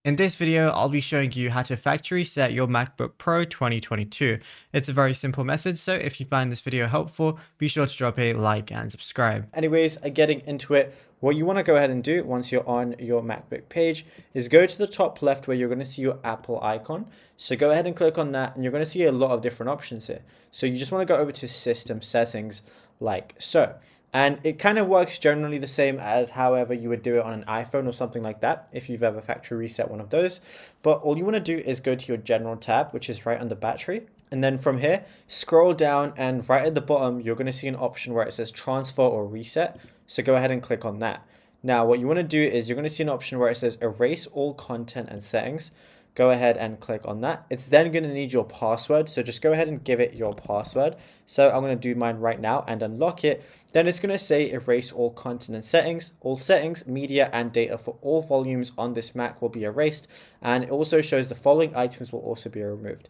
In this video, I'll be showing you how to factory reset your MacBook Pro 2022. It's a very simple method, so if you find this video helpful, be sure to drop a like and subscribe. Anyways, getting into it, what you want to go ahead and do once you're on your MacBook page is go to the top left where you're going to see your Apple icon. So go ahead and click on that and you're going to see a lot of different options here. So you just want to go over to System Settings like so. And it kind of works generally the same as however you would do it on an iPhone or something like that, if you've ever factory reset one of those. But all you want to do is go to your General tab, which is right under Battery. And then from here, scroll down and right at the bottom, you're going to see an option where it says Transfer or Reset. So go ahead and click on that. Now, what you want to do is you're going to see an option where it says Erase all content and settings. Go ahead and click on that. It's then going to need your password. So just go ahead and give it your password. So I'm going to do mine right now and unlock it. Then it's going to say erase all content and settings. All settings, media, and data for all volumes on this Mac will be erased. And it also shows the following items will also be removed.